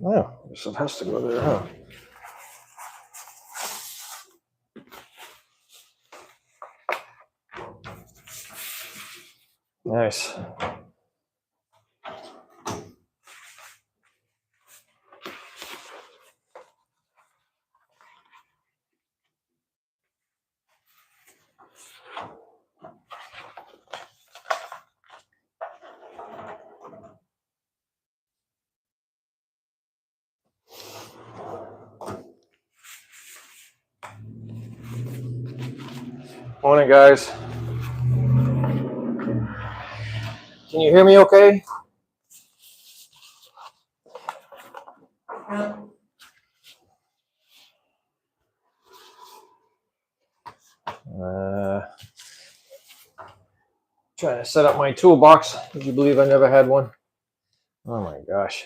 Oh, so it has to go there, huh? Nice. Morning, guys. Can you hear me okay? Trying to set up my toolbox. Would you believe I never had one? Oh my gosh.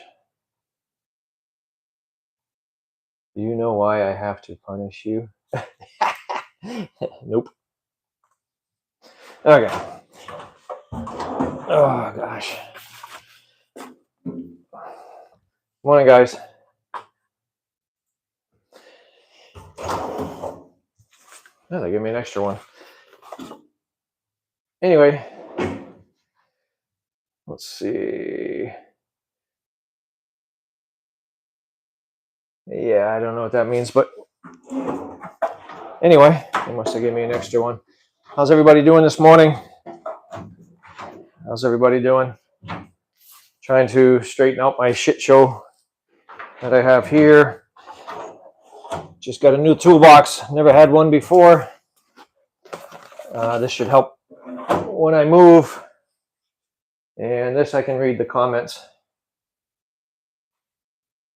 Do you know why I have to punish you? Nope. Okay. Oh gosh. Morning, guys. Oh, they give me an extra one. Anyway, let's see. Yeah, I don't know what that means, but anyway, they must have given me an extra one. How's everybody doing this morning? How's everybody doing? Trying to straighten out my shit show that I have here. Just got a new toolbox. Never had one before. This should help when I move. And this, I can read the comments.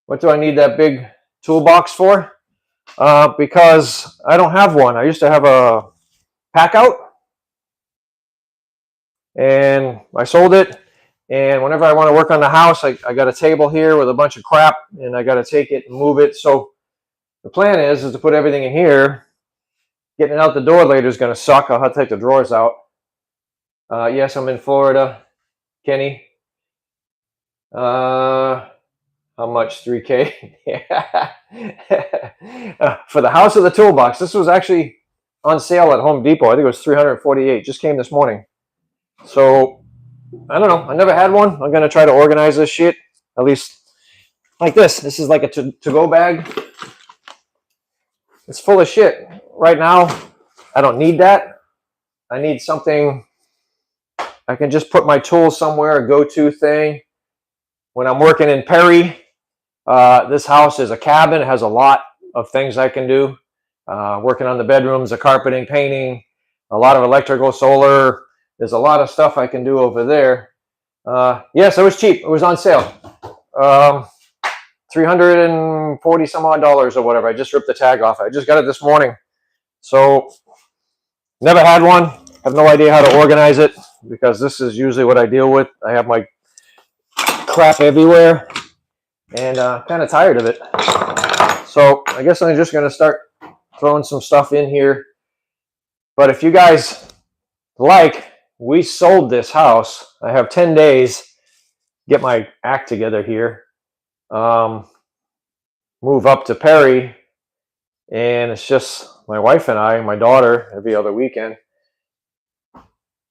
What do I need that big toolbox for? Because I don't have one. I used to have a pack out, and I sold it. And whenever I want to work on the house, I got a table here with a bunch of crap, and I got to take it and move it. So the plan is to put everything in here. Getting it out the door later is going to suck. I'll have to take the drawers out. Yes, I'm in Florida, Kenny. How much? 3K? For the house of the toolbox. This was actually on sale at Home Depot. I think it was $348. Just came this morning. So I don't know. I never had one. I'm going to try to organize this shit. At least like this. This is like a to-go bag. It's full of shit. Right now, I don't need that. I need something I can just put my tools somewhere, a go-to thing. When I'm working in Perry, this house is a cabin. It has a lot of things I can do. Working on the bedrooms, the carpeting, painting, a lot of electrical, solar. There's a lot of stuff I can do over there. Yes, it was cheap. It was on sale. $340 some odd or whatever. I just ripped the tag off. I just got it this morning. So never had one. Have no idea how to organize it because this is usually what I deal with. I have my crap everywhere and kind of tired of it. So I guess I'm just going to start throwing some stuff in here. But if you guys like, we sold this house. I have 10 days to get my act together here. Move up to Perry, and it's just my wife and I, my daughter, every other weekend.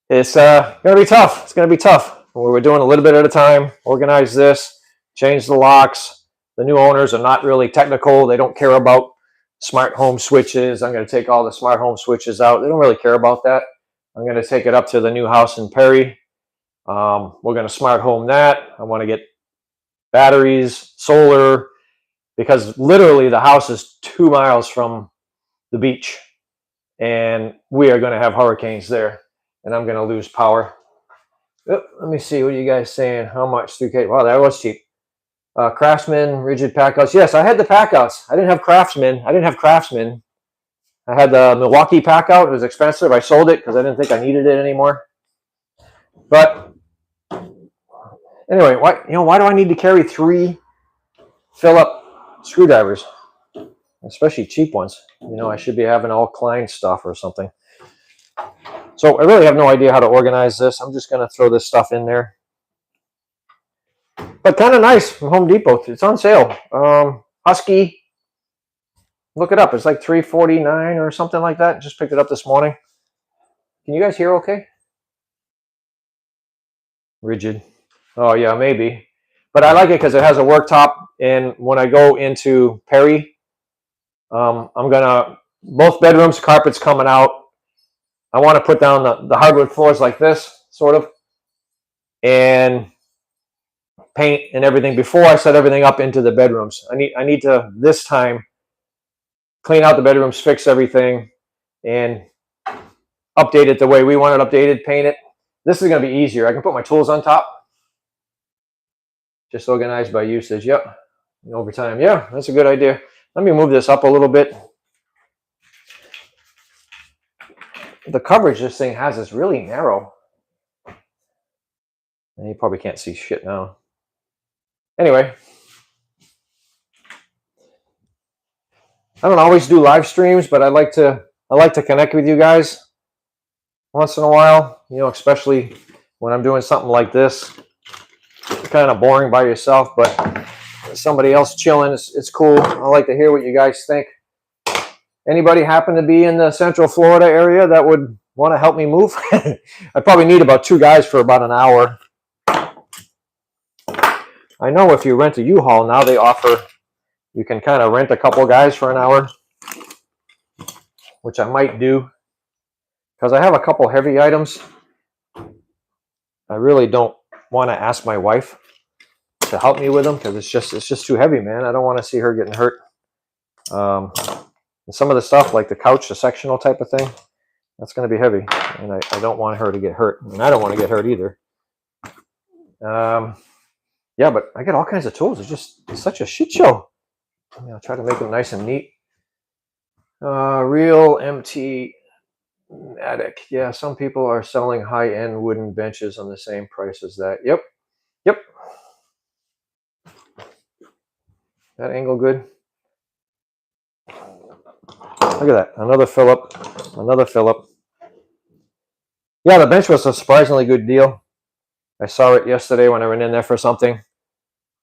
It's going to be tough. It's going to be tough. We're doing a little bit at a time. Organize this, change the locks. The new owners are not really technical. They don't care about smart home switches. I'm going to take all the smart home switches out. They don't really care about that. I'm going to take it up to the new house in Perry We're going to smart home that. I want to get batteries, solar, because literally the house is 2 miles from the beach, and we are going to have hurricanes there, and I'm going to lose power. Oh, let me see. What are you guys saying? How much? 3K. Wow, that was cheap. Craftsman, rigid packouts. Yes, I had the packouts. I didn't have Craftsman. I didn't have Craftsman. I had the Milwaukee packout. It was expensive. I sold it because I didn't think I needed it anymore. But anyway, why do I need to carry 3 Phillips screwdrivers, especially cheap ones? I should be having all Klein stuff or something. So I really have no idea how to organize this. I'm just going to throw this stuff in there. But kind of nice from Home Depot. It's on sale. Husky. Look it up. It's like $3.49 or something like that. Just picked it up this morning. Can you guys hear okay? Rigid. Oh, yeah, maybe. But I like it because it has a worktop. And when I go into Perry, I'm going to, both bedrooms, carpet's coming out. I want to put down the hardwood floors like this, sort of, and paint and everything before I set everything up into the bedrooms. I need to, this time, clean out the bedrooms, fix everything, and update it the way we want it updated, paint it. This is going to be easier. I can put my tools on top. Just organized by usage. Yep. And over time. Yeah, that's a good idea. Let me move this up a little bit. The coverage this thing has is really narrow. And you probably can't see shit now. Anyway. I don't always do live streams, but I like to connect with you guys once in a while, especially when I'm doing something like this. It's kind of boring by yourself, but somebody else chilling, it's cool. I like to hear what you guys think. Anybody happen to be in the Central Florida area that would want to help me move? I probably need about 2 guys for about an hour. I know if you rent a U-Haul now, they offer, you can kind of rent a couple guys for an hour, which I might do because I have a couple heavy items. I really don't want to ask my wife to help me with them because it's just too heavy, man. I don't want to see her getting hurt. And some of the stuff like the couch, the sectional type of thing, that's going to be heavy, and I don't want her to get hurt, and I don't want to get hurt either. Yeah, but I get all kinds of tools. It's such a shit show. I'll try to make them nice and neat. Real empty attic. Yeah, some people are selling high-end wooden benches on the same price as that. Yep. That angle good. Look at that. Another Phillip. Yeah, the bench was a surprisingly good deal. I saw it yesterday when I went in there for something.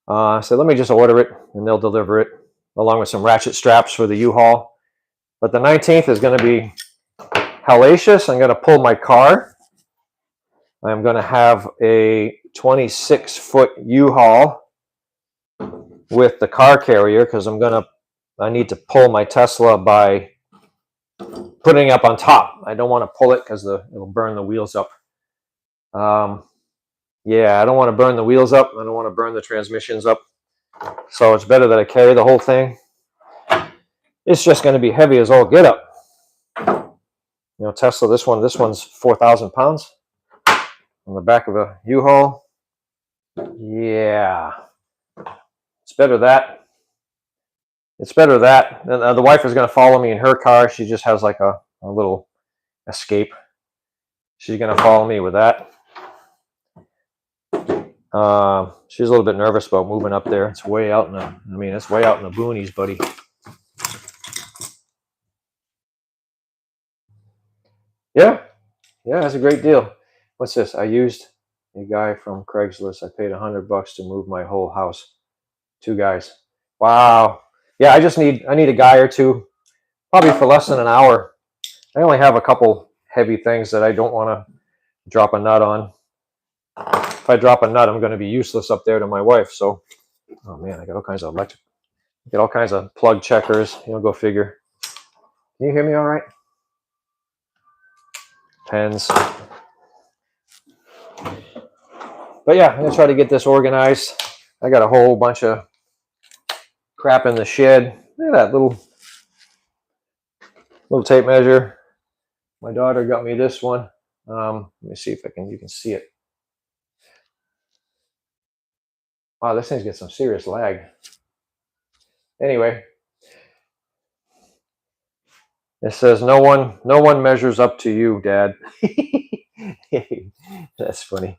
I said, let me just order it, and they'll deliver it, along with some ratchet straps for the U-Haul. But the 19th is going to be hellacious. I'm going to pull my car. I'm going to have a 26-foot U-Haul with the car carrier because I need to pull my Tesla by putting it up on top. I don't want to pull it because it'll burn the wheels up. Yeah, I don't want to burn the wheels up. I don't want to burn the transmissions up. So it's better that I carry the whole thing. It's just going to be heavy as all get up. Tesla, this one's 4,000 pounds on the back of a U-Haul. Yeah. It's better that. And the wife is going to follow me in her car. She just has like a little Escape. She's going to follow me with that. She's a little bit nervous about moving up there. It's way out in the boonies, buddy. Yeah, that's a great deal. What's this? I used a guy from Craigslist. I paid $100 to move my whole house. 2 guys. Wow. Yeah, I need a guy or two, probably for less than an hour. I only have a couple heavy things that I don't want to drop a nut on. If I drop a nut, I'm going to be useless up there to my wife. So, oh man, I got all kinds of plug checkers. Go figure. Can you hear me all right? Pens. But yeah, I'm gonna try to get this organized. I got a whole bunch of crap in the shed. Look at that little tape measure. My daughter got me this one. Let me see if you can see it. Wow, this thing's got some serious lag. Anyway, it says no one measures up to you, Dad. That's funny.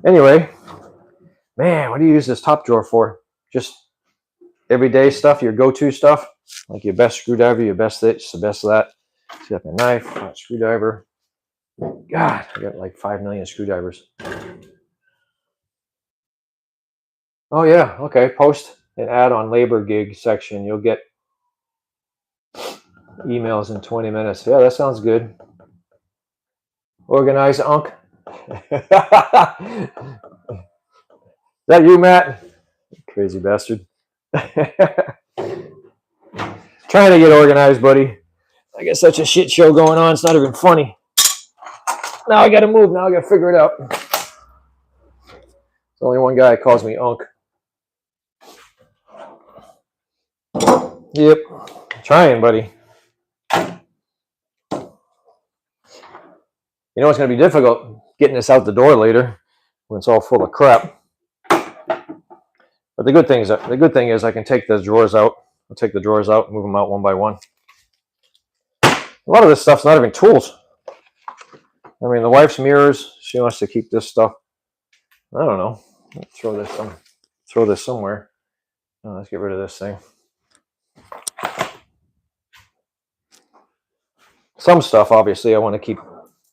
Anyway, man, what do you use this top drawer for? Just everyday stuff, your go-to stuff, like your best screwdriver, your best this, the best of that. See, got my knife, screwdriver. God, I got like 5 million screwdrivers. Oh yeah, okay. Post an ad on labor gig section. You'll get emails in 20 minutes. Yeah, that sounds good. Organize Unc. Is that you, Matt? Crazy bastard. Trying to get organized, buddy. I got such a shit show going on. It's not even funny. Now I got to move. Now I got to figure it out. There's only one guy who calls me Unc. Yep. Trying, buddy. You know it's going to be difficult getting this out the door later when it's all full of crap. But the good thing is I can take the drawers out. I'll take the drawers out and move them out one by one. A lot of this stuff's not even tools. I mean, the wife's mirrors, she wants to keep this stuff. I don't know. Let's throw this somewhere. Oh, let's get rid of this thing. Some stuff, obviously, I want to keep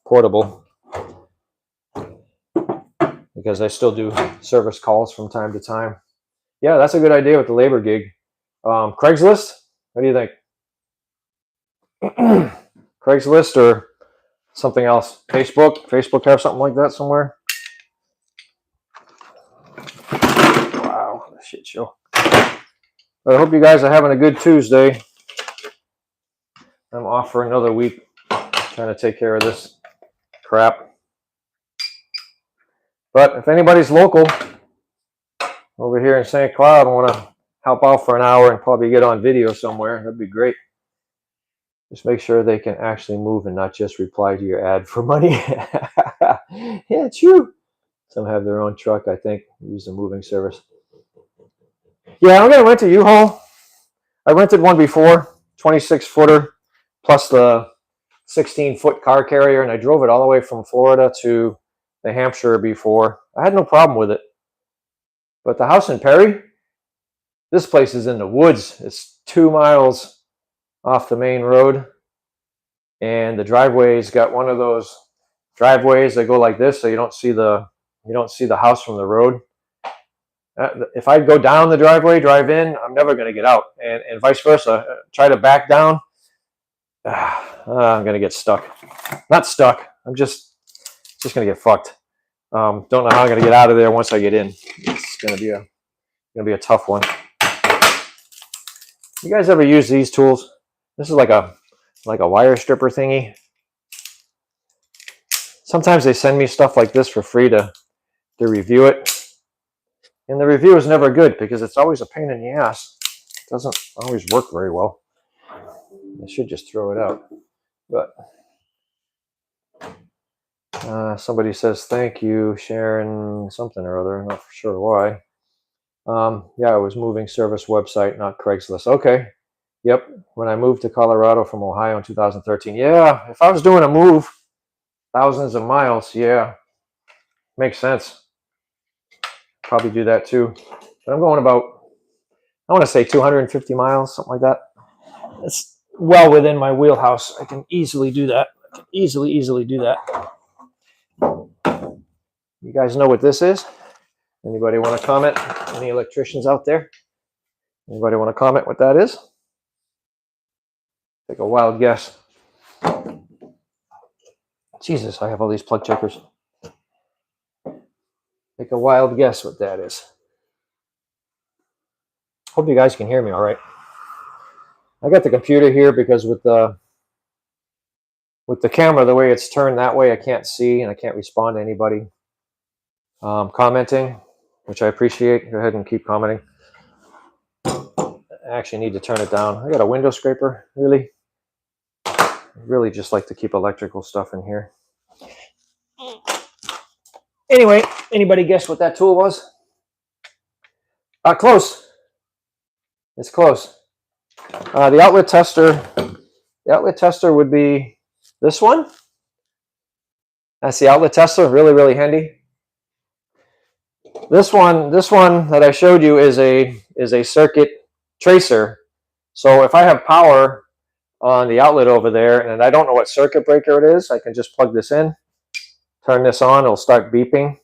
portable because I still do service calls from time to time. Yeah, that's a good idea with the labor gig. Craigslist? What do you think? Craigslist or something else? Facebook? Facebook have something like that somewhere? Wow, shit show. I hope you guys are having a good Tuesday. I'm off for another week trying to take care of this crap. But if anybody's local over here in St. Cloud and want to help out for an hour and probably get on video somewhere, that'd be great. Just make sure they can actually move and not just reply to your ad for money. Yeah, true. Some have their own truck, I think, use the moving service. Yeah, I'm going to rent a U-Haul. I rented one before, 26-footer, plus the 16-foot car carrier, and I drove it all the way from Florida to New Hampshire before. I had no problem with it. But the house in Perry, this place is in the woods. It's 2 miles off the main road, and the driveway's got one of those driveways that go like this, so you don't see the house from the road. If I go down the driveway, drive in, I'm never going to get out, and vice versa. Try to back down, I'm going to get stuck. Not stuck. I'm just going to get fucked. Don't know how I'm going to get out of there once I get in. It's going to be a tough one. You guys ever use these tools? This is like a wire stripper thingy. Sometimes they send me stuff like this for free to review it. And the review is never good because it's always a pain in the ass. It doesn't always work very well. I should just throw it out. But somebody says, thank you, Sharon, something or other. I'm not sure why. Yeah, it was moving service website, not Craigslist. Okay. Yep. When I moved to Colorado from Ohio in 2013. Yeah, if I was doing a move, thousands of miles, yeah, makes sense. Probably do that too. But I'm going about, I want to say 250 miles, something like that. It's well within my wheelhouse. I can easily do that. I can easily do that. You guys know what this is? Anybody want to comment? Any electricians out there? Anybody want to comment what that is? Take a wild guess. Jesus, I have all these plug checkers. Take a wild guess what that is. Hope you guys can hear me all right. I got the computer here because with the camera, the way it's turned that way, I can't see and I can't respond to anybody. commenting, which I appreciate. Go ahead and keep commenting. I actually need to turn it down. I got a window scraper, really. I really just like to keep electrical stuff in here. Anyway, anybody guess what that tool was? Close. It's close. The outlet tester would be this one. That's the outlet tester, really, really handy. This one that I showed you is a circuit tracer. So if I have power on the outlet over there and I don't know what circuit breaker it is, I can just plug this in, turn this on, it'll start beeping.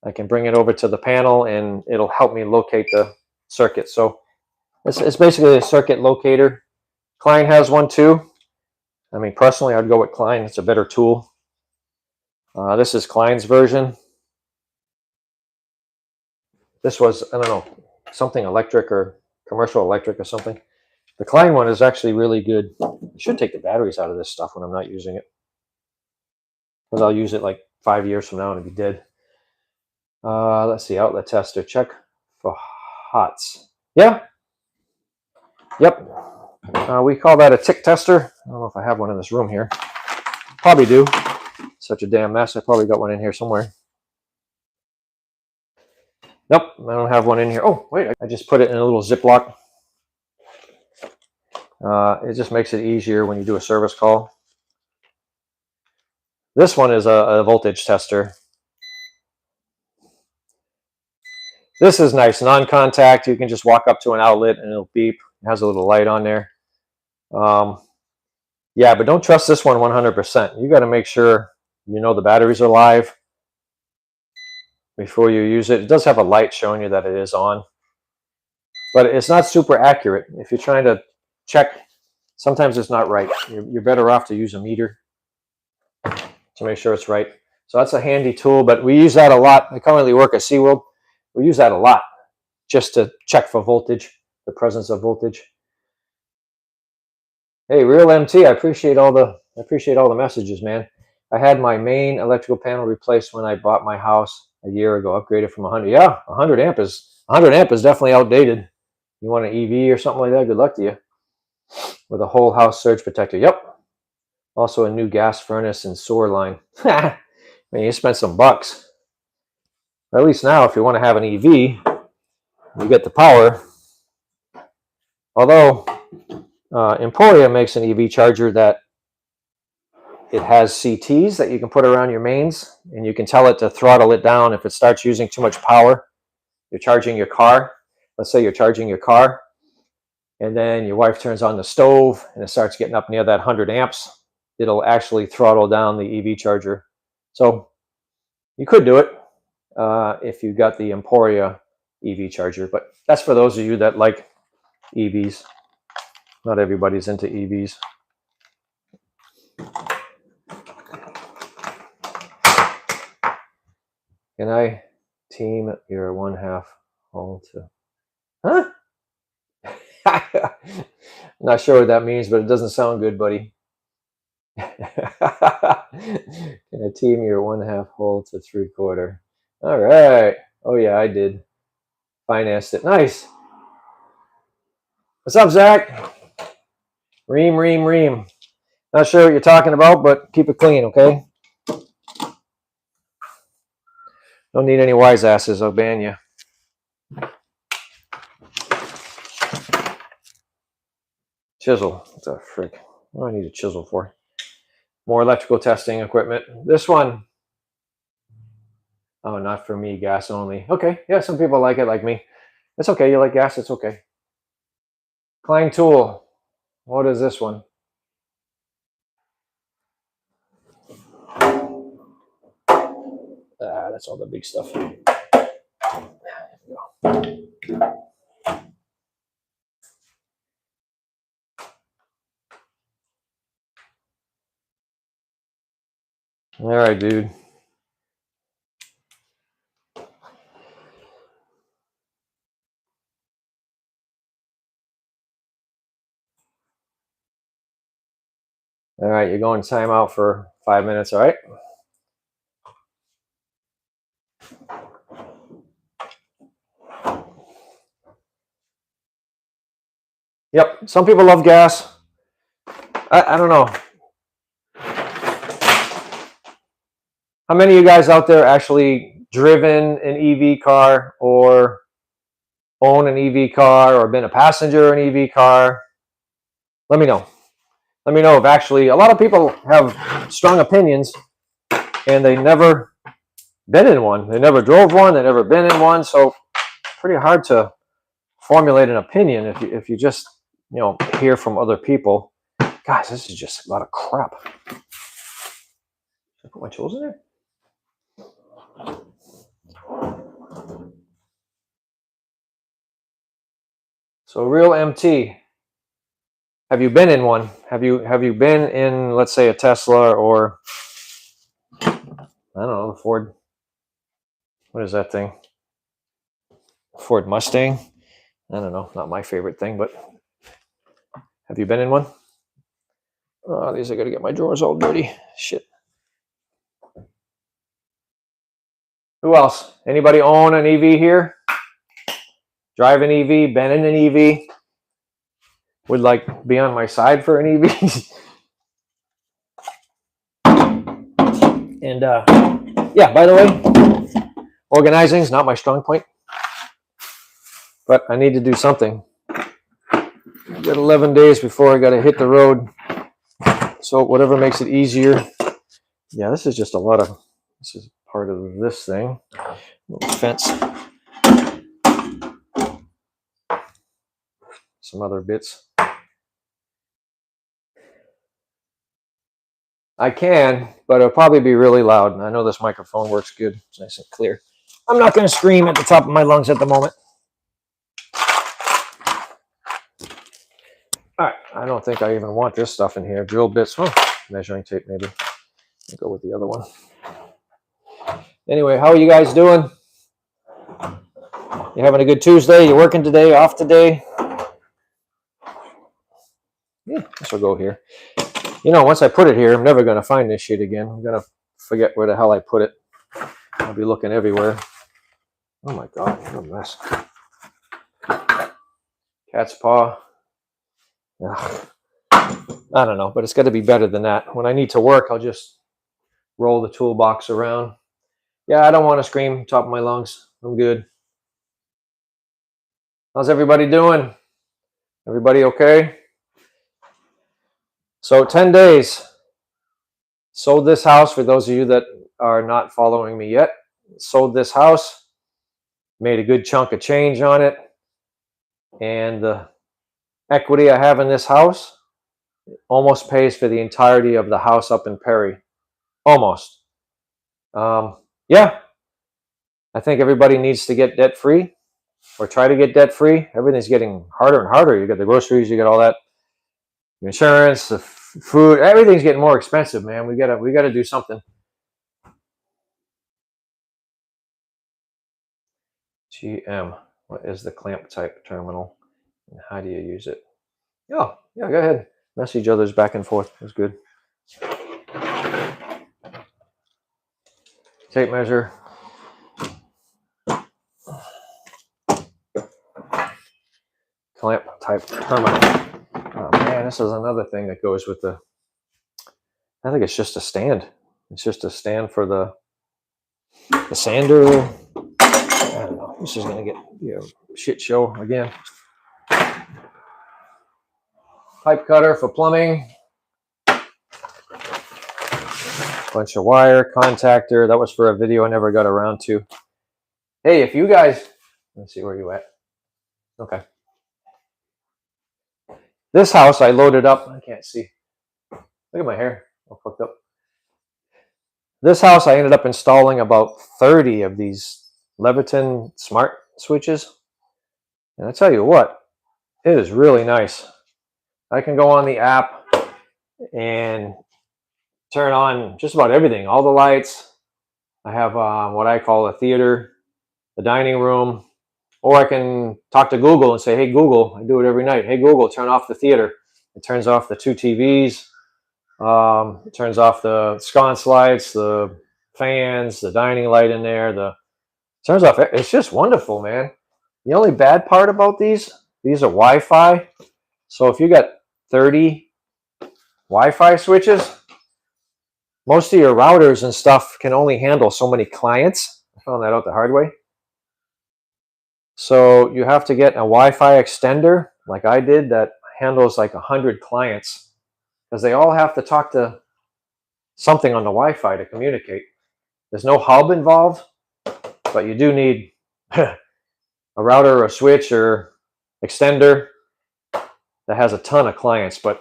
I can bring it over to the panel and it'll help me locate the circuit. So it's basically a circuit locator. Klein has one too. I mean, personally, I'd go with Klein. It's a better tool. This is Klein's version. This was, I don't know, something electric or commercial electric or something. The Klein one is actually really good. I should take the batteries out of this stuff when I'm not using it, because I'll use it like 5 years from now and it'll be dead. Let's see, outlet tester, check for hots. Yeah. Yep. We call that a tick tester. I don't know if I have one in this room here. Probably do. Such a damn mess. I probably got one in here somewhere. Nope, I don't have one in here. Oh, wait, I just put it in a little Ziploc. It just makes it easier when you do a service call. This one is a voltage tester. This is nice, non-contact. You can just walk up to an outlet and it'll beep. It has a little light on there. Yeah, but don't trust this one 100%. You got to make sure you know the batteries are live before you use it. It does have a light showing you that it is on, but it's not super accurate. If you're trying to check, sometimes it's not right. You're better off to use a meter to make sure it's right. So that's a handy tool, but we use that a lot. I currently work at SeaWorld. We use that a lot just to check for voltage, the presence of voltage. Hey, Real MT, I appreciate all the messages, man. I had my main electrical panel replaced when I bought my house a year ago, upgraded from 100. Yeah, 100 amp is definitely outdated. You want an EV or something like that, good luck to you. With a whole house surge protector. Yep. Also a new gas furnace and sewer line. Man, you spent some bucks. But at least now, if you want to have an EV, you get the power. Although Emporia makes an EV charger that it has CTs that you can put around your mains, and you can tell it to throttle it down if it starts using too much power. You're charging your car. Let's say you're charging your car, and then your wife turns on the stove, and it starts getting up near that 100 amps. It'll actually throttle down the EV charger. So you could do it if you got the Emporia EV charger, but that's for those of you that like EVs. Not everybody's into EVs. Can I team your one half hole to? Huh? I'm not sure what that means, but it doesn't sound good, buddy. Can I team your 1/2 hole to 3/4? All right. Oh yeah, I did. Financed it. Nice. What's up, Zach? Ream. Not sure what you're talking about, but keep it clean, okay? Don't need any wise asses. I'll ban you. Chisel. What the frick? What do I need a chisel for? More electrical testing equipment. This one. Oh, not for me. Gas only. Okay. Yeah, some people like it, like me. It's okay. You like gas? It's okay. Klein tool. What is this one? That's all the big stuff. All right, dude. All right, you're going timeout for 5 minutes, all right? Yep. Some people love gas. I don't know. How many of you guys out there actually driven an EV car or own an EV car or been a passenger in an EV car? Let me know. Let me know if actually a lot of people have strong opinions and they never been in one. They never drove one. They never been in one. So pretty hard to formulate an opinion if you just hear from other people. Guys, this is just a lot of crap. Should I put my tools in there? So real MT. Have you been in one? Have you been in, let's say, a Tesla or I don't know, the Ford? What is that thing? Ford Mustang? I don't know, not my favorite thing, but have you been in one? Oh, these are gonna get my drawers all dirty. Shit. Who else? Anybody own an EV here? Drive an EV? Been in an EV? Would like be on my side for an EV? And yeah, by the way, organizing is not my strong point, but I need to do something. I've got 11 days before I got to hit the road. So whatever makes it easier. Yeah, this is just a lot of, this is part of this thing. Little fence. Some other bits. I can, but it'll probably be really loud. And I know this microphone works good. It's nice and clear. I'm not going to scream at the top of my lungs at the moment. All right, I don't think I even want this stuff in here. Drill bits, measuring tape maybe. I'll go with the other one. Anyway, how are you guys doing? You having a good Tuesday? You working today? Off today? Yeah, this will go here. Once I put it here, I'm never going to find this shit again. I'm going to forget where the hell I put it. I'll be looking everywhere. Oh my God, what a mess. Cat's paw. Ugh. I don't know, but it's got to be better than that. When I need to work, I'll just roll the toolbox around. Yeah, I don't want to scream top of my lungs. I'm good. How's everybody doing? Everybody okay? So 10 days. Sold this house, for those of you that are not following me yet. Sold this house. Made a good chunk of change on it. And the equity I have in this house almost pays for the entirety of the house up in Perry. Almost. Yeah. I think everybody needs to get debt free or try to get debt free. Everything's getting harder and harder. You got the groceries, you got all that insurance, the food, everything's getting more expensive, man. We gotta do something. GM, what is the clamp type terminal and how do you use it? Oh, yeah, go ahead. Message others back and forth. That's good. Tape measure. Clamp type terminal. Oh man, this is another thing that goes with the, I think it's just a stand. It's just a stand for the sander. I don't know. This is going to get a shit show again. Pipe cutter for plumbing. Bunch of wire, contactor. That was for a video I never got around to. Hey, if you guys, let's see where you at. Okay. This house I loaded up. I can't see. Look at my hair. All fucked up. This house I ended up installing about 30 of these Leviton smart switches. And I tell you what, it is really nice. I can go on the app and turn on just about everything, all the lights. I have what I call a theater, the dining room, or I can talk to Google and say, hey, Google, I do it every night. Hey, Google, turn off the theater. It turns off the 2 TVs. It turns off the sconce lights, the fans, the dining light in there. Turns off. It's just wonderful, man. The only bad part about these are Wi-Fi. So if you got 30 Wi-Fi switches, most of your routers and stuff can only handle so many clients. I found that out the hard way. So you have to get a Wi-Fi extender, like I did, that handles like 100 clients, because they all have to talk to something on the Wi-Fi to communicate. There's no hub involved, but you do need a router or a switch or extender that has a ton of clients. But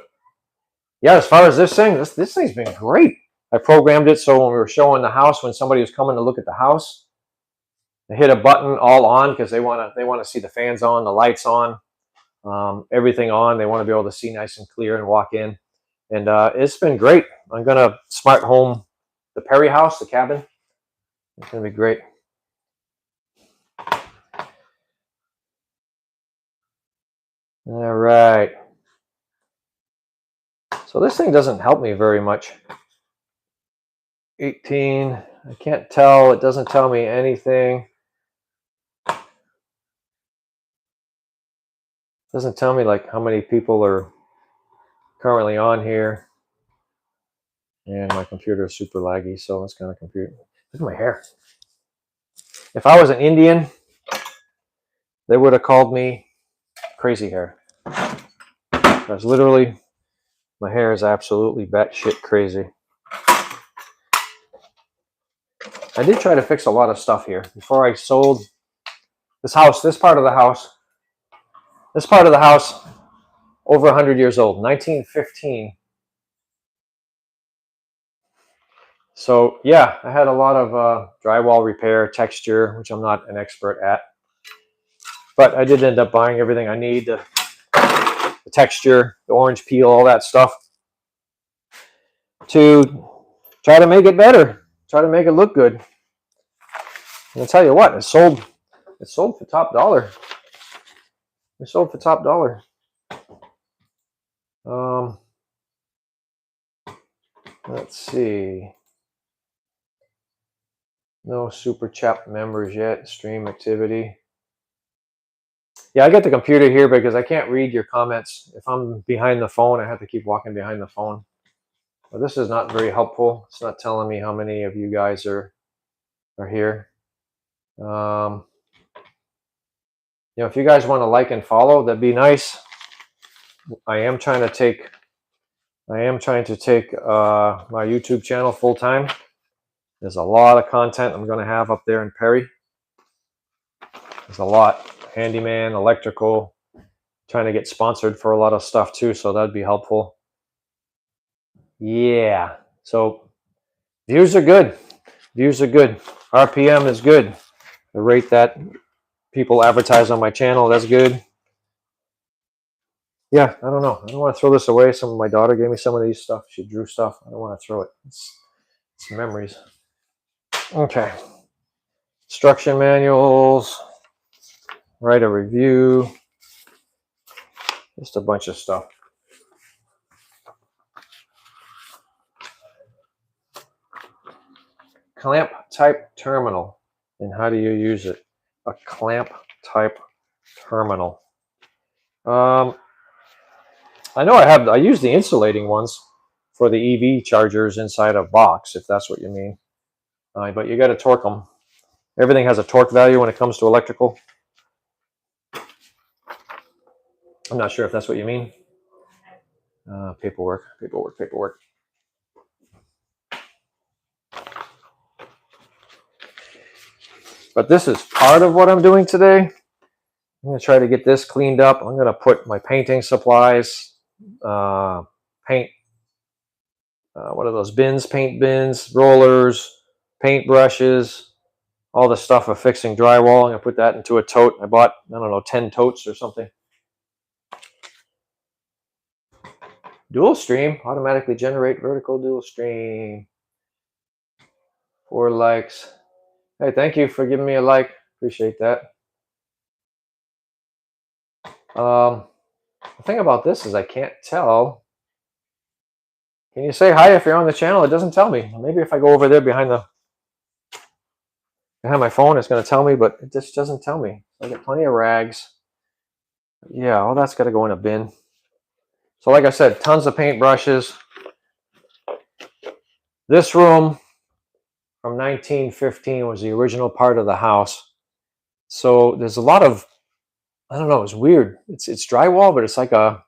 yeah, as far as this thing's been great. I programmed it so when we were showing the house, when somebody was coming to look at the house, they hit a button all on because they want to see the fans on, the lights on, everything on. They want to be able to see nice and clear and walk in. And it's been great. I'm gonna smart home the Perry house, the cabin. It's gonna be great. All right. So this thing doesn't help me very much. 18. I can't tell. It doesn't tell me anything. It doesn't tell me like how many people are currently on here. And my computer is super laggy, so it's kind of computer. Look at my hair. If I was an Indian, they would have called me crazy hair. Because literally, my hair is absolutely batshit crazy. I did try to fix a lot of stuff here before I sold this house. This part of the house, over 100 years old, 1915. So yeah, I had a lot of drywall repair, texture, which I'm not an expert at. But I did end up buying everything I need, the texture, the orange peel, all that stuff, to try to make it better, try to make it look good. And I'll tell you what, it sold for top dollar. It sold for top dollar. Let's see. No super chat members yet. Stream activity. Yeah, I got the computer here because I can't read your comments. If I'm behind the phone, I have to keep walking behind the phone. But this is not very helpful. It's not telling me how many of you guys are here. If you guys want to like and follow, that'd be nice. I am trying to take my YouTube channel full time. There's a lot of content I'm going to have up there in Perry. There's a lot. Handyman, electrical, trying to get sponsored for a lot of stuff too, so that'd be helpful. Yeah, so views are good. RPM is good. The rate that people advertise on my channel, that's good. Yeah, I don't know. I don't want to throw this away. My daughter gave me some of these stuff. She drew stuff. I don't want to throw it. It's memories. Okay. Instruction manuals. Write a review. Just a bunch of stuff. Clamp type terminal. And how do you use it? A clamp type terminal. I know I use the insulating ones for the EV chargers inside a box, if that's what you mean. But you got to torque them. Everything has a torque value when it comes to electrical. I'm not sure if that's what you mean. Paperwork. But this is part of what I'm doing today. I'm going to try to get this cleaned up. I'm going to put my painting supplies, paint, what are those bins? Paint bins, rollers, paint brushes, all the stuff for fixing drywall. I'm going to put that into a tote. I bought, 10 totes or something. Dual stream, automatically generate vertical dual stream. 4 likes. Hey, thank you for giving me a like. Appreciate that. The thing about this is I can't tell. Can you say hi if you're on the channel? It doesn't tell me. Maybe if I go over there behind my phone, it's going to tell me, but it just doesn't tell me. I get plenty of rags. Yeah, all that's got to go in a bin. So like I said, tons of paintbrushes. This room from 1915 was the original part of the house. So there's a lot of, I don't know, it's weird. It's drywall, but it's like a,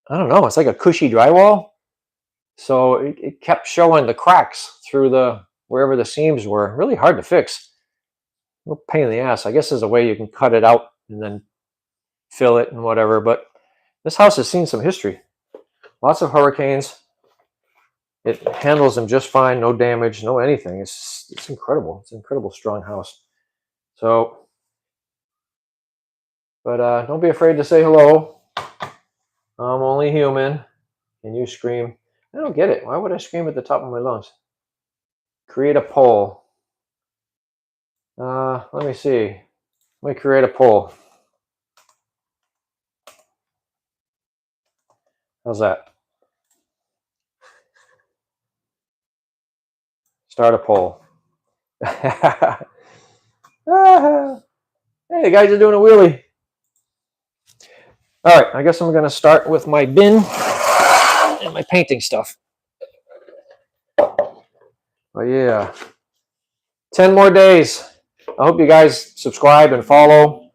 I don't know, it's like a cushy drywall. So it kept showing the cracks through the, wherever the seams were. Really hard to fix. A little pain in the ass. I guess there's a way you can cut it out and then fill it and whatever. But this house has seen some history. Lots of hurricanes. It handles them just fine. No damage, no anything. It's incredible. It's an incredible strong house. So, but don't be afraid to say hello. I'm only human. Can you scream? I don't get it. Why would I scream at the top of my lungs? Create a poll. Let me see. Let me create a poll. How's that? Start a poll. Hey, the guys are doing a wheelie. All right, I guess I'm going to start with my bin and my painting stuff. But yeah, 10 more days. I hope you guys subscribe and follow,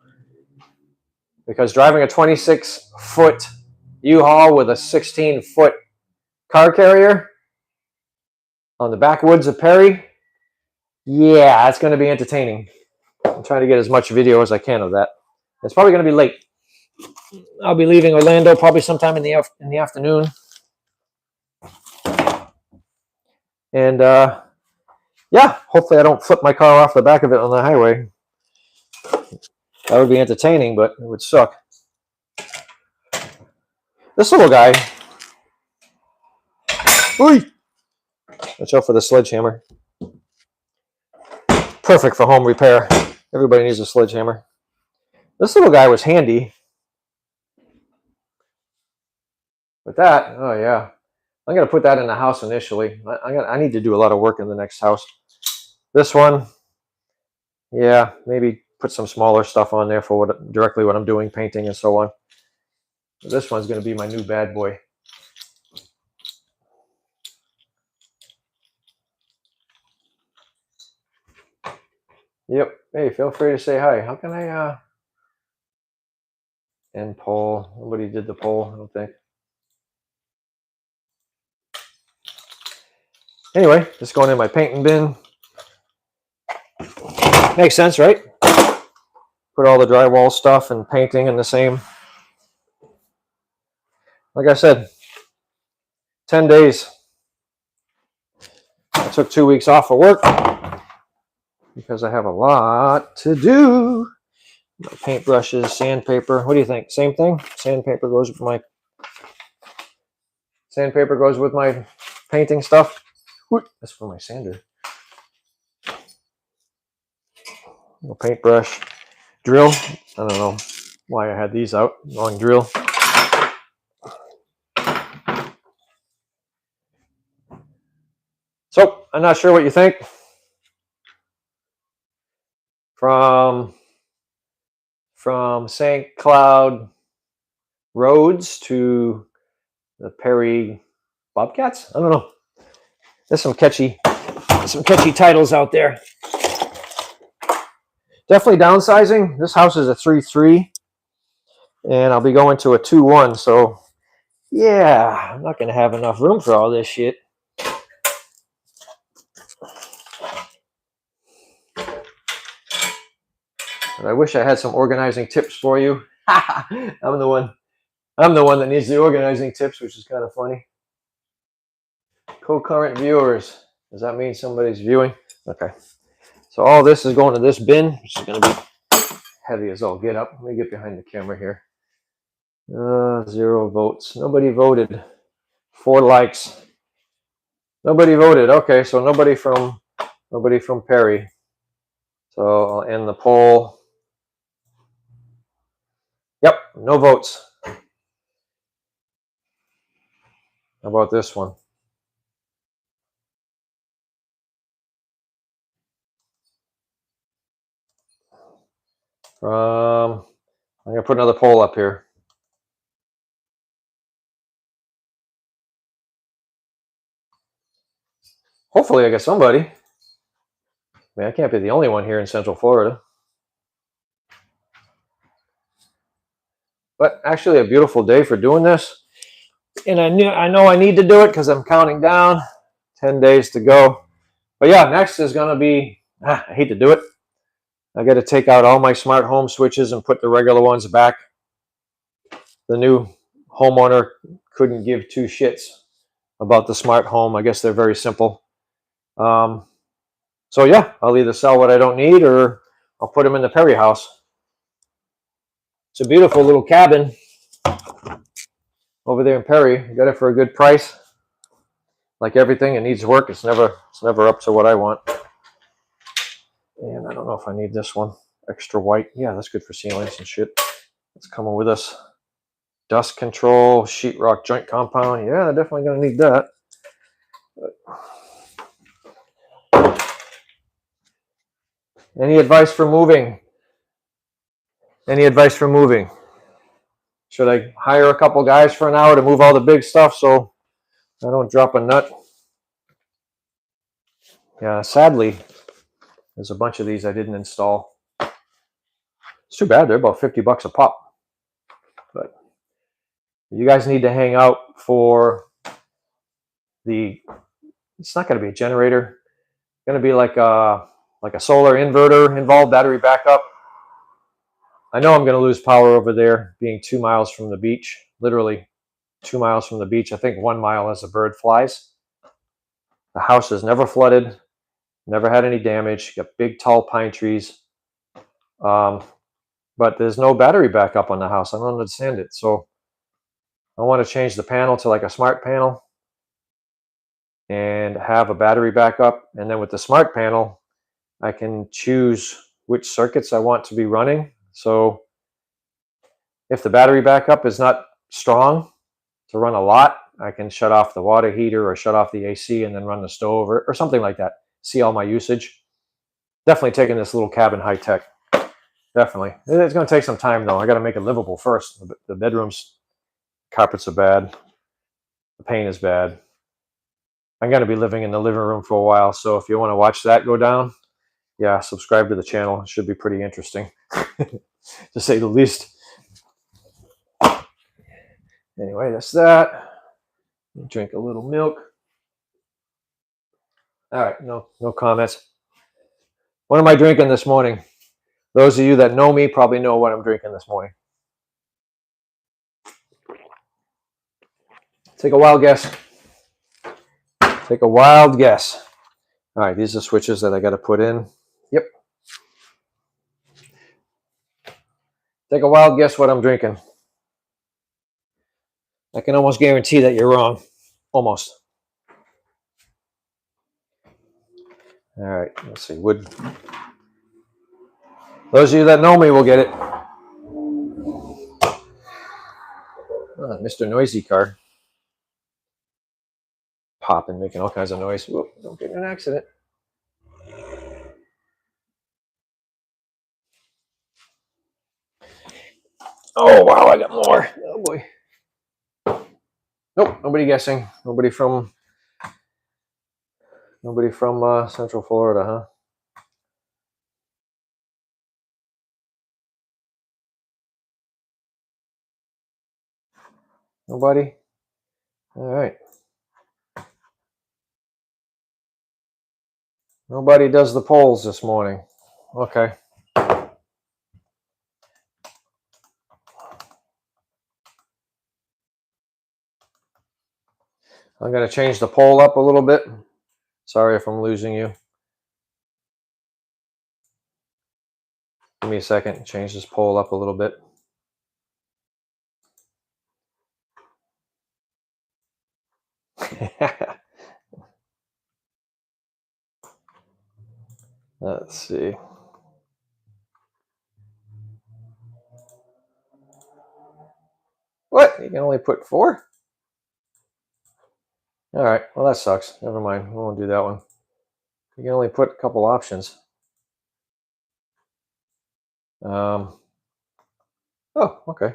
because driving a 26-foot U-Haul with a 16-foot car carrier on the backwoods of Perry, yeah, it's going to be entertaining. I'm trying to get as much video as I can of that. It's probably going to be late. I'll be leaving Orlando probably sometime in the afternoon. And yeah, hopefully I don't flip my car off the back of it on the highway. That would be entertaining, but it would suck. This little guy. Oy! Watch out for the sledgehammer. Perfect for home repair. Everybody needs a sledgehammer. This little guy was handy. But that, oh yeah. I'm going to put that in the house initially. I need to do a lot of work in the next house. This one, yeah, maybe put some smaller stuff on there for directly what I'm doing, painting and so on. But this one's going to be my new bad boy. Yep. Hey, feel free to say hi. How can I end poll? Nobody did the poll, I don't think. Anyway, just going in my painting bin. Makes sense, right? Put all the drywall stuff and painting in the same. Like I said, 10 days. I took 2 weeks off of work because I have a lot to do. My paintbrushes, sandpaper. What do you think? Same thing? Sandpaper goes with my painting stuff. That's for my sander. A paintbrush, drill. I don't know why I had these out. Long drill. So I'm not sure what you think. From St. Cloud Roads to the Perry Bobcats. I don't know. There's some catchy titles out there. Definitely downsizing. This house is a 3-3, and I'll be going to a 2-1. So yeah, I'm not going to have enough room for all this shit. But I wish I had some organizing tips for you. I'm the one that needs the organizing tips, which is kind of funny. Concurrent viewers. Does that mean somebody's viewing? Okay. So all this is going to this bin, which is going to be heavy as all get up. Let me get behind the camera here. 0 votes. Nobody voted. 4 likes. Nobody voted. Okay, so nobody from Perry. So I'll end the poll. Yep, no votes. How about this one? I'm going to put another poll up here. Hopefully I get somebody. I mean, I can't be the only one here in Central Florida. But actually a beautiful day for doing this. And I know I need to do it because I'm counting down 10 days to go. But yeah, next is going to be, I hate to do it. I got to take out all my smart home switches and put the regular ones back. The new homeowner couldn't give two shits about the smart home. I guess they're very simple. So yeah, I'll either sell what I don't need or I'll put them in the Perry house. It's a beautiful little cabin over there in Perry. I got it for a good price. Like everything, it needs work. It's never up to what I want. And I don't know if I need this one. Extra white. Yeah, that's good for ceilings and shit. It's coming with us. Dust control, sheetrock joint compound. Yeah, I'm definitely going to need that. Any advice for moving? Any advice for moving? Should I hire a couple guys for an hour to move all the big stuff so I don't drop a nut? Yeah, sadly, there's a bunch of these I didn't install. It's too bad. They're about 50 bucks a pop. But you guys need to hang out for it's not going to be a generator. It's going to be like a solar inverter involved, battery backup. I know I'm going to lose power over there being 2 miles from the beach, literally 2 miles from the beach. I think 1 mile as a bird flies. The house is never flooded, never had any damage. Got big, tall pine trees. But there's no battery backup on the house. I don't understand it. So I want to change the panel to like a smart panel and have a battery backup. And then with the smart panel, I can choose which circuits I want to be running. So if the battery backup is not strong to run a lot, I can shut off the water heater or shut off the AC and then run the stove or something like that. See all my usage. Definitely taking this little cabin high tech. Definitely. It's going to take some time though. I got to make it livable first. The bedrooms, carpets are bad. The paint is bad. I'm going to be living in the living room for a while. So if you want to watch that go down, yeah, subscribe to the channel. It should be pretty interesting, to say the least. Anyway, that's that. Drink a little milk. All right, no comments. What am I drinking this morning? Those of you that know me probably know what I'm drinking this morning. Take a wild guess. Take a wild guess. All right, these are switches that I got to put in. Yep. Take a wild guess what I'm drinking. I can almost guarantee that you're wrong. Almost. All right, let's see. Wood. Those of you that know me will get it. Mr. Noisy Car. Popping, making all kinds of noise. Whoop, don't get in an accident. Oh, wow, I got more. Oh, boy. Nope, nobody guessing. Nobody from Central Florida, huh? Nobody? All right. Nobody does the polls this morning. Okay. I'm going to change the poll up a little bit. Sorry if I'm losing you. Give me a second. Change this poll up a little bit. Let's see. What? You can only put 4? All right. Well, that sucks. Never mind. We won't do that one. You can only put a couple options. Oh, okay.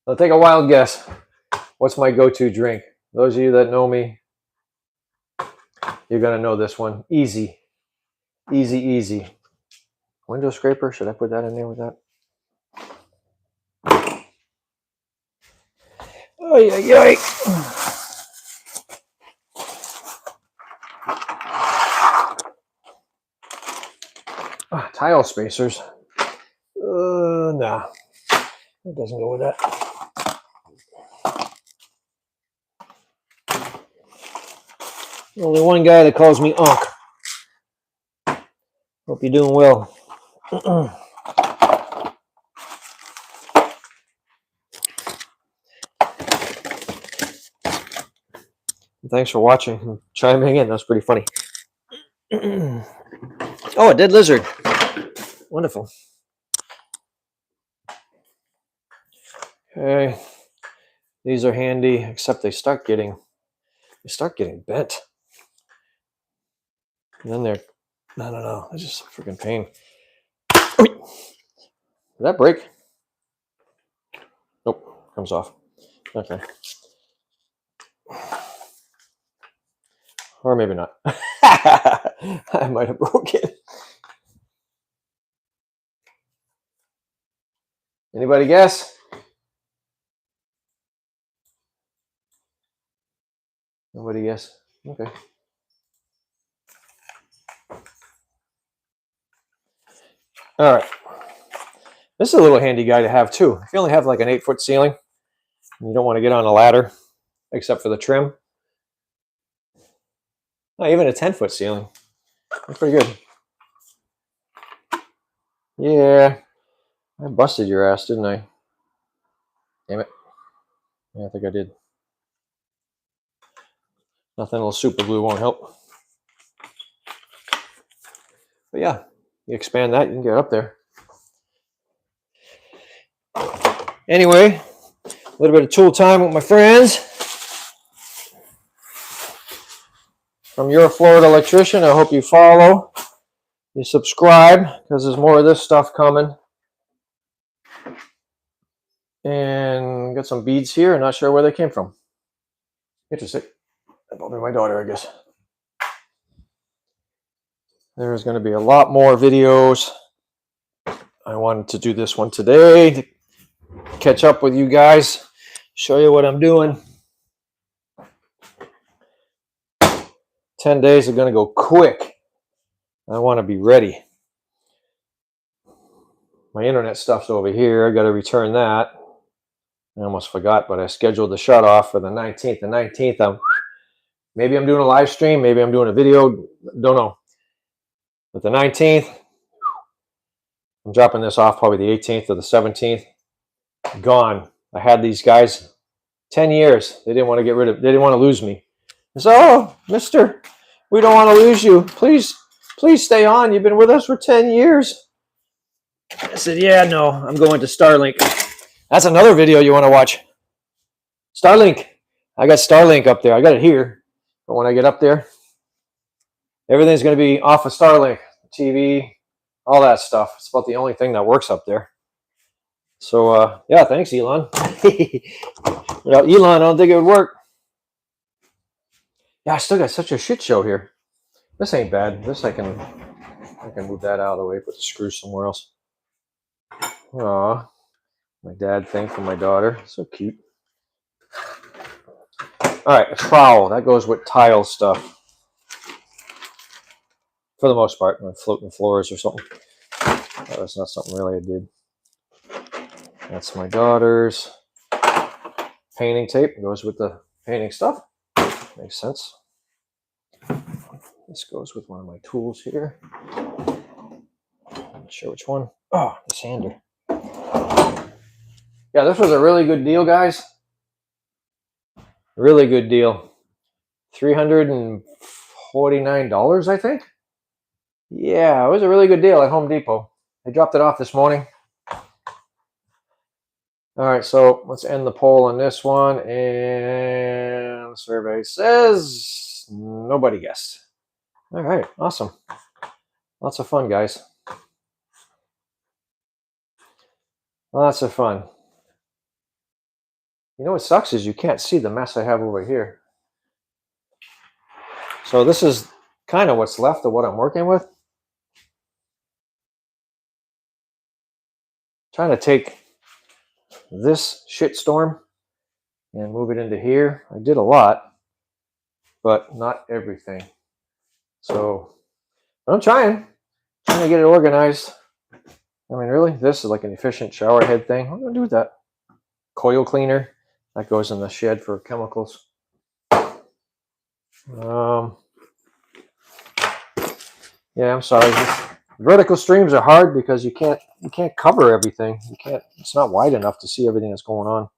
I'll take a wild guess. What's my go-to drink? Those of you that know me, you're gonna know this one. Easy, easy, easy. Window scraper. Should I put that in there with that? Oy, oy, oy. Tile spacers. Nah, that doesn't go with that. Only one guy that calls me Unc. Hope you're doing well. Thanks for watching and chiming in. That's pretty funny. Oh, a dead lizard. Wonderful. Okay. These are handy, except they start getting bent. And then they're, I don't know, it's just a freaking pain. Did that break? Nope, comes off. Okay. Or maybe not. I might have broken it. Anybody guess? Nobody guess? Okay. All right. This is a little handy guy to have too. If you only have like an 8-foot ceiling, and you don't want to get on a ladder, except for the trim. Not even a 10-foot ceiling. That's pretty good. Yeah. I busted your ass, didn't I? Damn it. Yeah, I think I did. Nothing, a little super glue won't help. But yeah, you expand that, you can get up there. Anyway, a little bit of tool time with my friends. From your Florida Electrician, I hope you follow. You subscribe, because there's more of this stuff coming. And got some beads here. Not sure where they came from. Interesting. That probably my daughter, I guess. There's going to be a lot more videos. I wanted to do this one today to catch up with you guys, show you what I'm doing. 10 days are going to go quick. I want to be ready. My internet stuff's over here. I got to return that. I almost forgot, but I scheduled the shut off for the 19th. The 19th, maybe I'm doing a live stream, maybe I'm doing a video, don't know. But the 19th, I'm dropping this off probably the 18th or the 17th. Gone. I had these guys 10 years. They didn't want to get rid of, they didn't want to lose me. I said, oh, mister, we don't want to lose you. Please stay on. You've been with us for 10 years. I said, yeah, no, I'm going to Starlink. That's another video you want to watch. Starlink. I got Starlink up there. I got it here. But when I get up there, everything's going to be off of Starlink. TV, all that stuff. It's about the only thing that works up there. So, yeah, thanks, Elon. Without Elon, I don't think it would work. Yeah, I still got such a shit show here. This ain't bad. This I can move that out of the way, put the screw somewhere else. Aw, my dad thing for my daughter. So cute. All right, a trowel. That goes with tile stuff. For the most part, like floating floors or something. That's not something really I did. That's my daughter's painting tape. It goes with the painting stuff. Makes sense. This goes with one of my tools here. I'm not sure which one. Oh, the sander. Yeah, this was a really good deal, guys. Really good deal. $349, I think. Yeah, it was a really good deal at Home Depot. I dropped it off this morning. All right, so let's end the poll on this one. And the survey says nobody guessed. All right, awesome. Lots of fun, guys. Lots of fun. You know what sucks is you can't see the mess I have over here. So this is kind of what's left of what I'm working with. Trying to take this shitstorm and move it into here. I did a lot, but not everything. So I'm trying to get it organized. I mean, really, this is like an efficient shower head thing. What am I gonna do with that? Coil cleaner that goes in the shed for chemicals. Yeah, I'm sorry. Vertical streams are hard because you can't cover everything. You can't. It's not wide enough to see everything that's going on.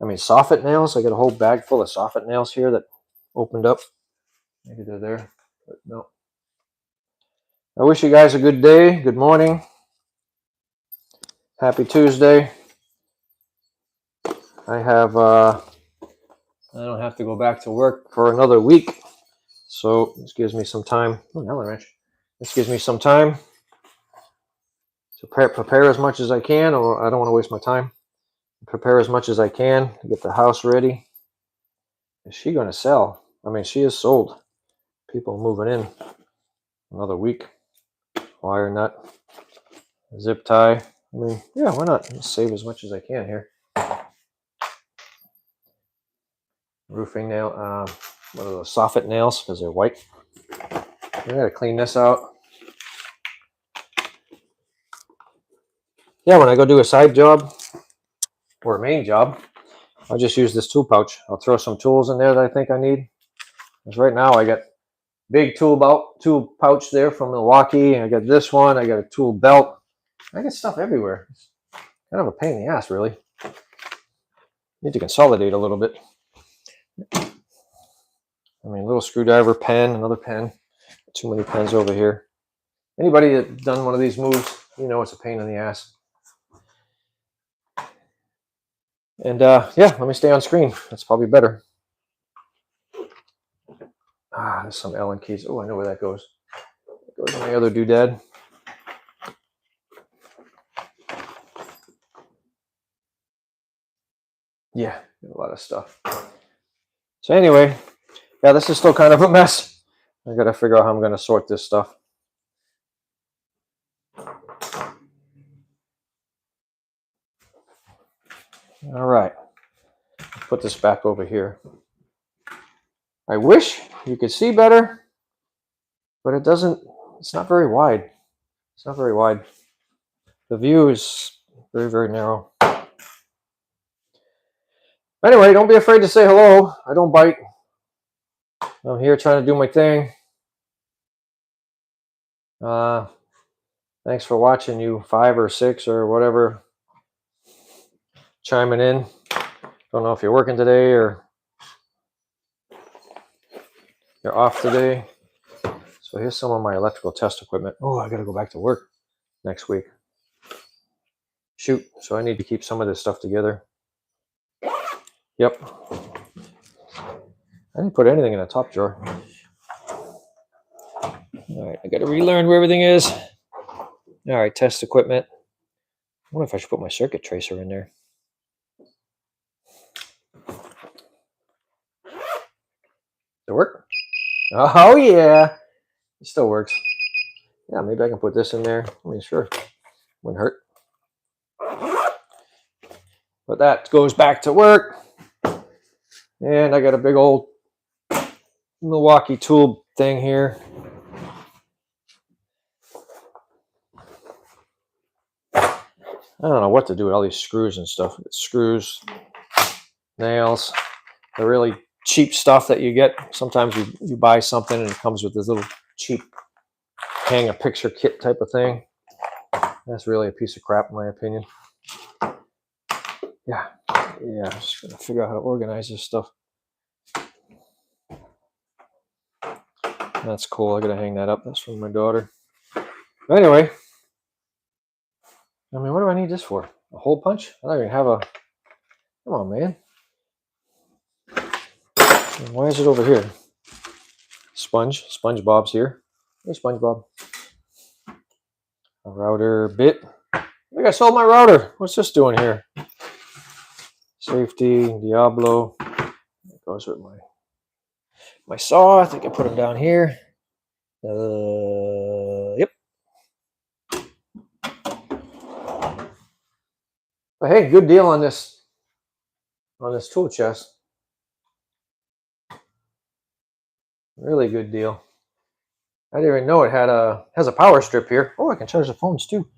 I mean, soffit nails. I got a whole bag full of soffit nails here that opened up. Maybe they're there, but no. I wish you guys a good day. Good morning. Happy Tuesday. I don't have to go back to work for another week, so this gives me some time. Oh, now I'm rich. This gives me some time to prepare as much as I can, or I don't want to waste my time. Prepare as much as I can to get the house ready. Is she going to sell? I mean, she is sold. People moving in. Another week. Wire nut. Zip tie. I mean, yeah, why not? Let's save as much as I can here. Roofing nail. What are those soffit nails? Because they're white. I gotta clean this out. Yeah, when I go do a side job or a main job, I'll just use this tool pouch. I'll throw some tools in there that I think I need. Because right now I got big tool pouch there from Milwaukee. I got this one. I got a tool belt. I got stuff everywhere. It's kind of a pain in the ass, really. Need to consolidate a little bit. I mean, a little screwdriver, pen, another pen. Too many pens over here. Anybody that's done one of these moves, you know it's a pain in the ass. And yeah, let me stay on screen. That's probably better. There's some Allen keys. Oh, I know where that goes. It goes in my other doodad. Yeah, a lot of stuff. So anyway, yeah, this is still kind of a mess. I gotta figure out how I'm gonna sort this stuff. All right, put this back over here. I wish you could see better, but it doesn't. It's not very wide. It's not very wide. The view is very, very narrow. Anyway, don't be afraid to say hello. I don't bite. I'm here trying to do my thing. Thanks for watching, you 5 or 6 or whatever, chiming in. Don't know if you're working today or you're off today. So here's some of my electrical test equipment. Oh, I got to go back to work next week. Shoot, so I need to keep some of this stuff together. Yep. I didn't put anything in the top drawer. All right, I got to relearn where everything is. All right, test equipment. I wonder if I should put my circuit tracer in there. Does it work? Oh, yeah. It still works. Yeah, maybe I can put this in there. I mean, sure. Wouldn't hurt. But that goes back to work. And I got a big old Milwaukee tool thing here. I don't know what to do with all these screws and stuff. It's screws, nails, the really cheap stuff that you get. Sometimes you buy something and it comes with this little cheap hang a picture kit type of thing. That's really a piece of crap in my opinion. Yeah, I'm just gonna figure out how to organize this stuff. That's cool. I gotta hang that up. That's from my daughter. But anyway, I mean, what do I need this for? A hole punch? I don't even have a. Come on, man. Why is it over here? SpongeBob's here. Hey, SpongeBob. A router bit. I think I sold my router. What's this doing here? Safety, Diablo. That goes with my saw. I think I put them down here. Yep. But hey, good deal on this tool chest. Really good deal. I didn't even know it has a power strip here. Oh, I can charge the phones too.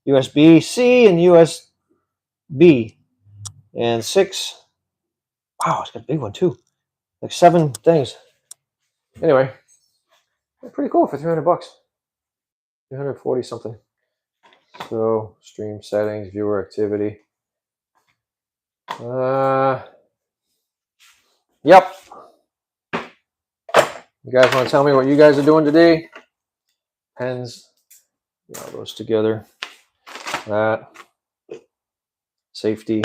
USB-C and USB and 6. Wow, it's got a big one too. Like 7 things. Anyway, pretty cool for 300 bucks. 340 something. So, stream settings, viewer activity. Yep. You guys want to tell me what you guys are doing today? Pens. All those together. That. Safety.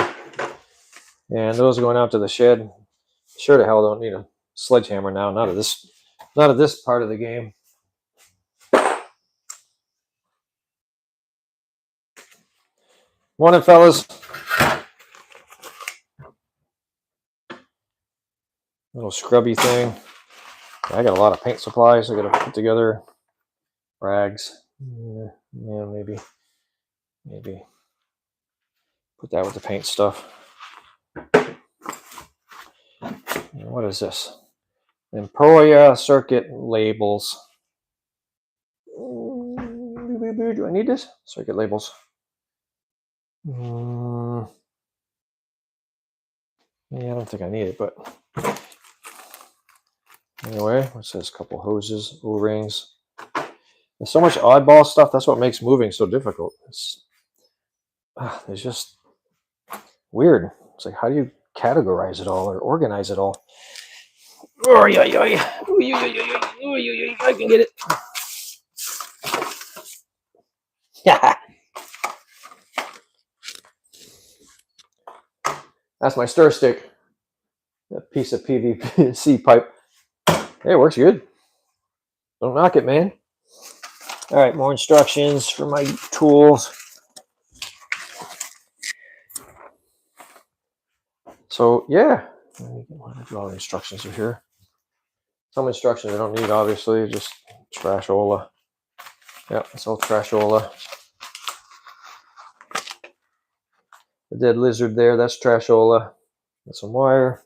And those are going out to the shed. Sure to hell don't need a sledgehammer now. Not at this part of the game. Morning, fellas. Little scrubby thing. I got a lot of paint supplies I gotta put together. Rags. Yeah, maybe put that with the paint stuff. What is this? Emporia circuit labels. Do I need this? Circuit labels. Yeah, I don't think I need it, but anyway, what's this? Couple hoses, O-rings. There's so much oddball stuff. That's what makes moving so difficult. It's just weird. It's like, how do you categorize it all or organize it all? Oh, yeah. I can get it. Yeah. That's my stir stick. That piece of PVC pipe. Hey, it works good. Don't knock it, man. All right, more instructions for my tools. So, yeah. All the instructions are here. Some instructions I don't need, obviously. Just trashola. Yep, it's all trashola. The dead lizard there, that's trashola. Got some wire.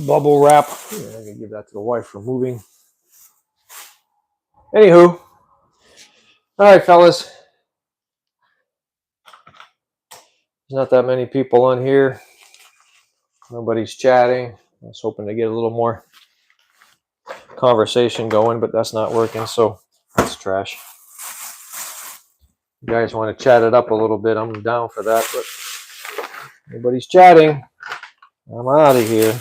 Bubble wrap. Yeah, I can give that to the wife for moving. Anywho. All right, fellas. There's not that many people on here. Nobody's chatting. I was hoping to get a little more conversation going, but that's not working, so that's trash. You guys want to chat it up a little bit, I'm down for that, but nobody's chatting. I'm out of here.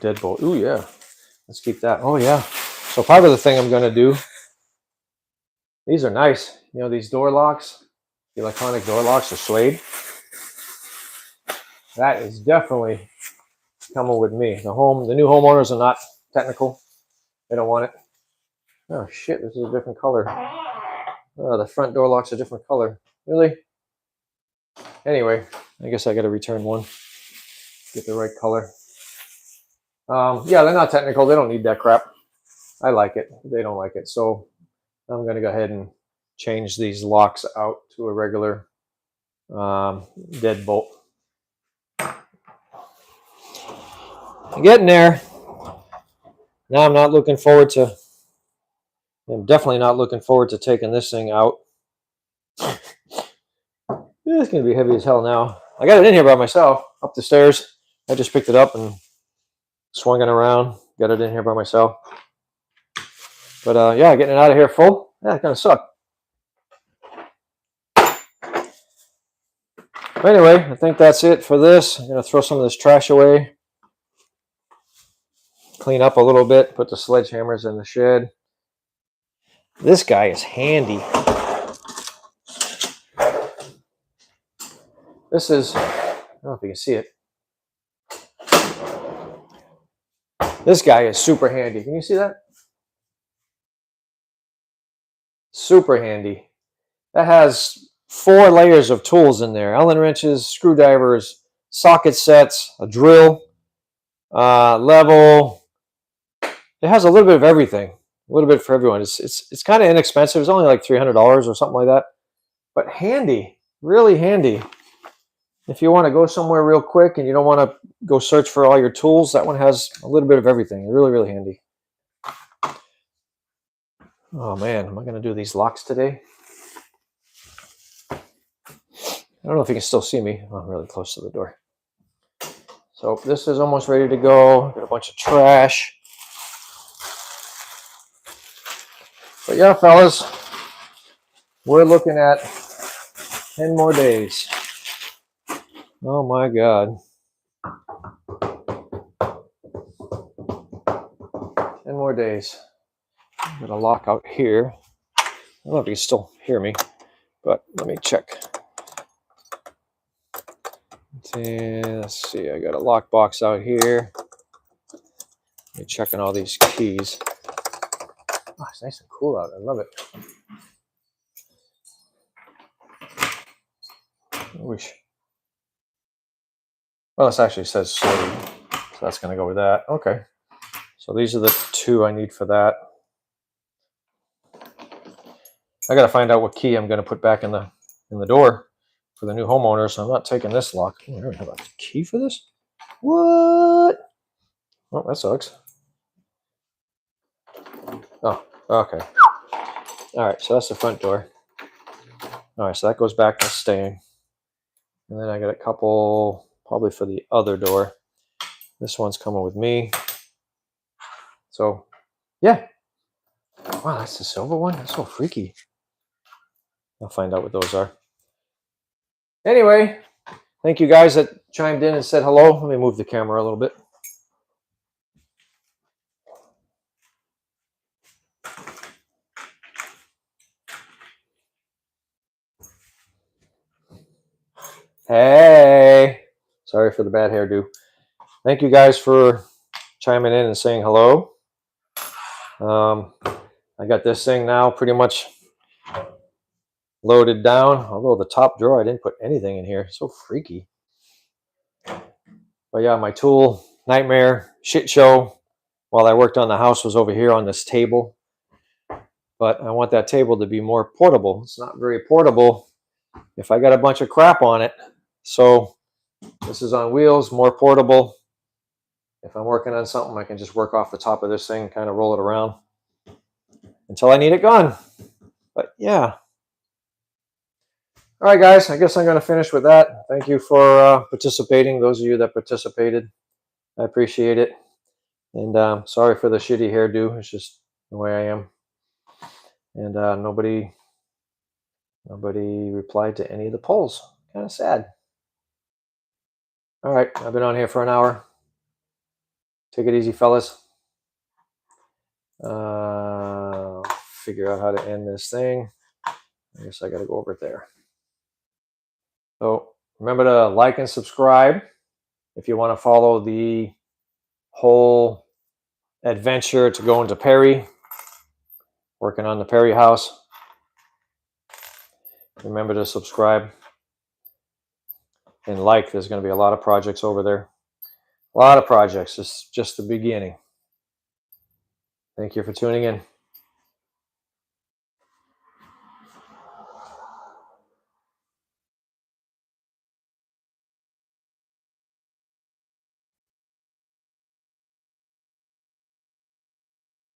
Deadbolt. Ooh, yeah. Let's keep that. Oh, yeah. So part of the thing I'm going to do, these are nice. You know, these door locks, the electronic door locks are suede. That is definitely coming with me. The new homeowners are not technical. They don't want it. Oh, shit. This is a different color. Oh, the front door lock's a different color. Really? Anyway, I guess I got to return one. Get the right color. Yeah, they're not technical. They don't need that crap. I like it. They don't like it. So I'm going to go ahead and change these locks out to a regular deadbolt. I'm getting there. Now I'm definitely not looking forward to taking this thing out. It's going to be heavy as hell now. I got it in here by myself, up the stairs. I just picked it up and swung it around. Got it in here by myself. But yeah, getting it out of here full. Yeah, it kind of sucked. But anyway, I think that's it for this. I'm going to throw some of this trash away. Clean up a little bit. Put the sledgehammers in the shed. This guy is handy. This is, I don't know if you can see it. This guy is super handy. Can you see that? Super handy. That has 4 layers of tools in there. Allen wrenches, screwdrivers, socket sets, a drill, level. It has a little bit of everything. A little bit for everyone. It's kind of inexpensive. It's only like $300 or something like that. But handy. Really handy. If you want to go somewhere real quick and you don't want to go search for all your tools, that one has a little bit of everything. Really, really handy. Oh man, am I going to do these locks today? I don't know if you can still see me. I'm really close to the door. So this is almost ready to go. Got a bunch of trash. But yeah, fellas, we're looking at 10 more days. Oh my God. 10 more days. I'm going to lock out here. I don't know if you can still hear me, but let me check. Let's see, I got a lock box out here. Let me checking all these keys. Oh, it's nice and cool out. I love it. I wish. Well, this actually says slave, so that's going to go with that. Okay. So these are the 2 I need for that. I got to find out what key I'm going to put back in the door for the new homeowner, so I'm not taking this lock. Oh, I don't have a key for this? What? Oh, that sucks. Oh, okay. All right, so that's the front door. All right, so that goes back to staying. And then I got a couple probably for the other door. This one's coming with me. So, yeah. Wow, that's the silver one? That's so freaky. I'll find out what those are. Anyway, thank you guys that chimed in and said hello. Let me move the camera a little bit. Hey, sorry for the bad hairdo. Thank you guys for chiming in and saying hello. I got this thing now pretty much loaded down, although the top drawer I didn't put anything in here. So freaky. But yeah, my tool nightmare shit show while I worked on the house was over here on this table. But I want that table to be more portable. It's not very portable if I got a bunch of crap on it. So this is on wheels, more portable. If I'm working on something, I can just work off the top of this thing, kind of roll it around until I need it gone. But yeah. All right, guys, I guess I'm going to finish with that. Thank you for participating, those of you that participated. I appreciate it. And sorry for the shitty hairdo. It's just the way I am. And nobody replied to any of the polls. Kind of sad. All right, I've been on here for an hour. Take it easy, fellas. Figure out how to end this thing. I guess I got to go over there. So remember to like and subscribe if you want to follow the whole adventure to go into Perry, working on the Perry house. Remember to subscribe and like. There's going to be a lot of projects over there. A lot of projects. It's just the beginning. Thank you for tuning in.